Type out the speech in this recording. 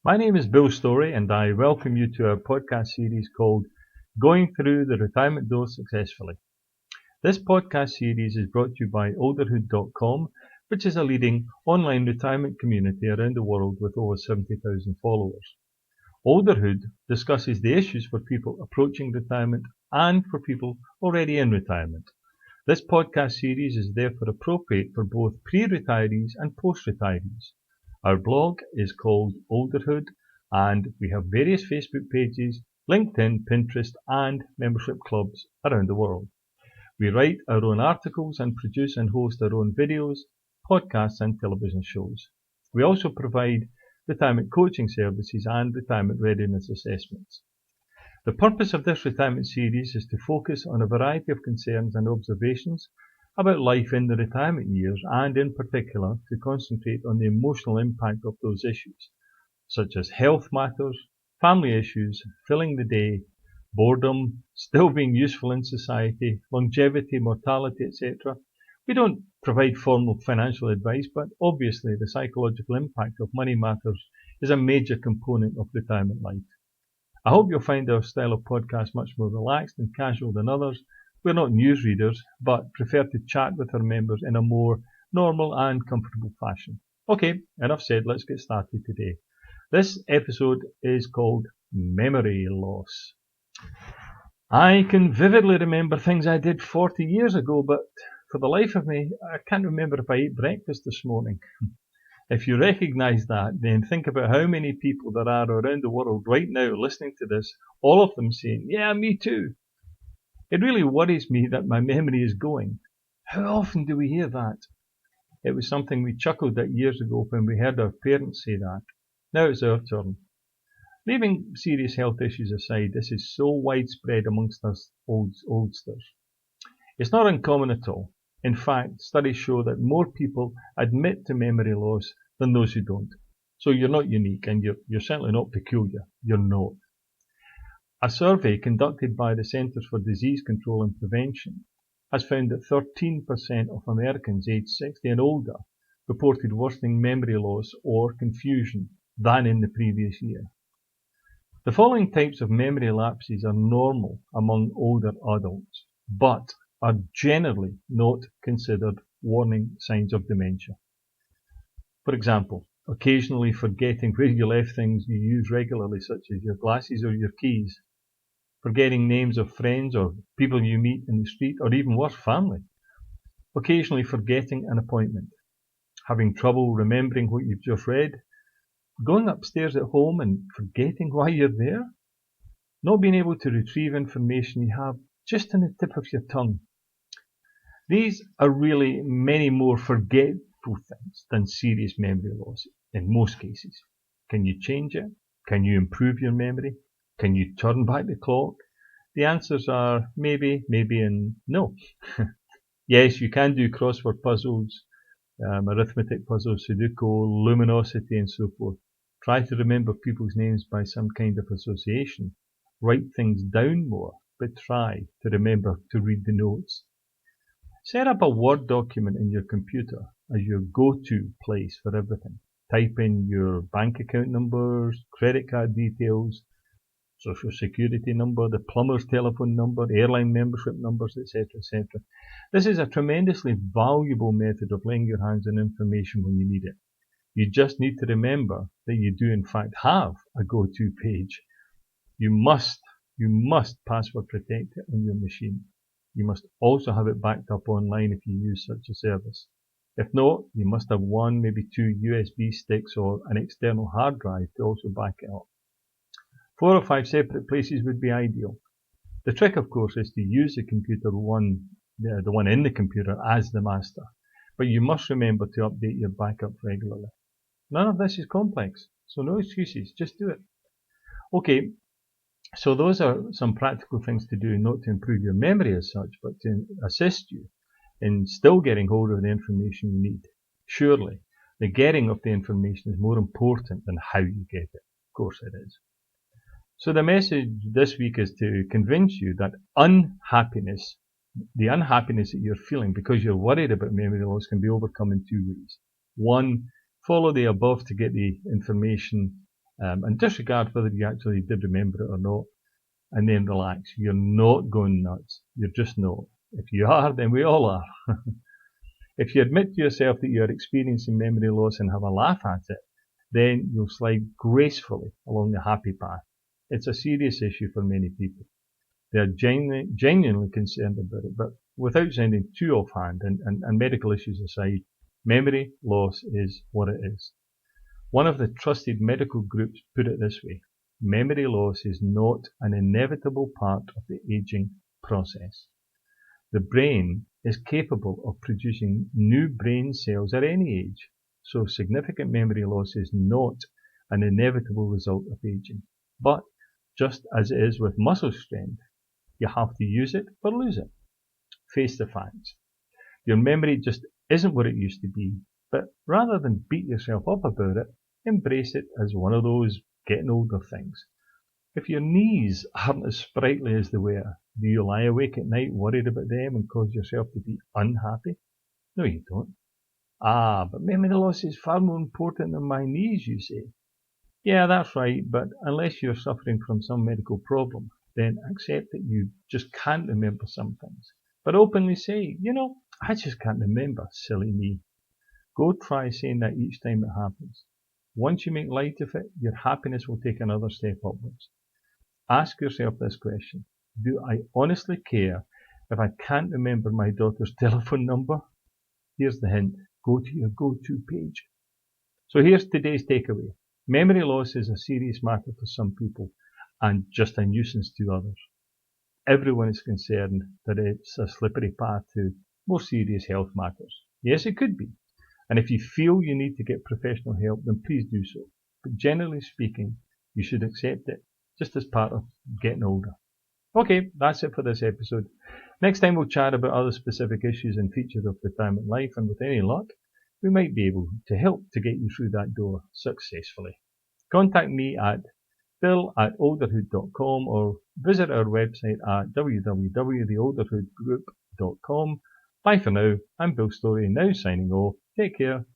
My name is Bill Story, and I welcome you to our podcast series called Going Through the Retirement Door Successfully. This podcast series is brought to you by olderhood.com, which is a leading online retirement community around the world with over 70,000 followers. Olderhood discusses the issues for people approaching retirement and for people already in retirement. This podcast series is therefore appropriate for both pre-retirees and post-retirees. Our blog is called Olderhood, and we have various Facebook pages, LinkedIn, Pinterest, and membership clubs around the world. We write our own articles and produce and host our own videos, podcasts, and television shows. We also provide retirement coaching services and retirement readiness assessments. The purpose of this retirement series is to focus on a variety of concerns and observations about life in the retirement years, and in particular to concentrate on the emotional impact of those issues, such as health matters, family issues, filling the day, boredom, still being useful in society, longevity, mortality, etc. We don't provide formal financial advice, but obviously the psychological impact of money matters is a major component of retirement life. I hope you'll find our style of podcast much more relaxed and casual than others. We're not newsreaders, but prefer to chat with our members in a more normal and comfortable fashion. Okay, enough said, let's get started today. This episode is called Memory Loss. I can vividly remember things I did 40 years ago, but for the life of me, I can't remember if I ate breakfast this morning. If you recognise that, then think about how many people there are around the world right now listening to this, all of them saying, yeah, me too. It really worries me that my memory is going. How often do we hear that? It was something we chuckled at years ago when we heard our parents say that. Now it's our turn. Leaving serious health issues aside, this is so widespread amongst us oldsters. It's not uncommon at all. In fact, studies show that more people admit to memory loss than those who don't. So you're not unique, and you're certainly not peculiar. You're not. A survey conducted by the Centers for Disease Control and Prevention has found that 13% of Americans aged 60 and older reported worsening memory loss or confusion than in the previous year. The following types of memory lapses are normal among older adults, but are generally not considered warning signs of dementia. For example, occasionally forgetting where you left things you use regularly, such as your glasses or your keys, forgetting names of friends or people you meet in the street, or even worse, family, occasionally forgetting an appointment, having trouble remembering what you've just read, going upstairs at home and forgetting why you're there, not being able to retrieve information you have just on the tip of your tongue. These are really many more forgetful things than serious memory loss in most cases. Can you change it? Can you improve your memory? Can you turn back the clock? The answers are maybe, and no. Yes, you can do crossword puzzles, arithmetic puzzles, Sudoku, luminosity, and so forth. Try to remember people's names by some kind of association. Write things down more, but try to remember to read the notes. Set up a Word document in your computer as your go-to place for everything. Type in your bank account numbers, credit card details, social security number, the plumber's telephone number, airline membership numbers, etc., etc. This is a tremendously valuable method of laying your hands on information when you need it. You just need to remember that you do in fact have a go-to page. You must password protect it on your machine. You must also have it backed up online if you use such a service. If not, you must have one, maybe two USB sticks or an external hard drive to also back it up. 4 or 5 separate places would be ideal. The trick, of course, is to use the one in the computer as the master. But you must remember to update your backup regularly. None of this is complex, so no excuses, just do it. Okay, so those are some practical things to do, not to improve your memory as such, but to assist you in still getting hold of the information you need. Surely, the getting of the information is more important than how you get it. Of course it is. So the message this week is to convince you that the unhappiness that you're feeling because you're worried about memory loss can be overcome in 2 ways. 1, follow the above to get the information and disregard whether you actually did remember it or not, and then relax. You're not going nuts. You're just not. If you are, then we all are. If you admit to yourself that you're experiencing memory loss and have a laugh at it, then you'll slide gracefully along the happy path. It's a serious issue for many people. They are genuinely concerned about it, but without sounding too offhand, and medical issues aside, memory loss is what it is. One of the trusted medical groups put it this way: memory loss is not an inevitable part of the aging process. The brain is capable of producing new brain cells at any age, so significant memory loss is not an inevitable result of aging. But just as it is with muscle strength, you have to use it or lose it. Face the facts. Your memory just isn't what it used to be, but rather than beat yourself up about it, embrace it as one of those getting older things. If your knees aren't as sprightly as they were, do you lie awake at night worried about them and cause yourself to be unhappy? No, you don't. Ah, but memory loss is far more important than my knees, you say. Yeah, that's right, but unless you're suffering from some medical problem, then accept that you just can't remember some things. But openly say, I just can't remember, silly me. Go try saying that each time it happens. Once you make light of it, your happiness will take another step upwards. Ask yourself this question: do I honestly care if I can't remember my daughter's telephone number? Here's the hint: go to your go-to page. So here's today's takeaway. Memory loss is a serious matter for some people and just a nuisance to others. Everyone is concerned that it's a slippery path to more serious health matters. Yes, it could be. And if you feel you need to get professional help, then please do so. But generally speaking, you should accept it just as part of getting older. Okay, that's it for this episode. Next time we'll chat about other specific issues and features of retirement life, and with any luck, we might be able to help to get you through that door successfully. Contact me at bill@olderhood.com or visit our website at www.theolderhoodgroup.com. Bye for now. I'm Bill Story, now signing off. Take care.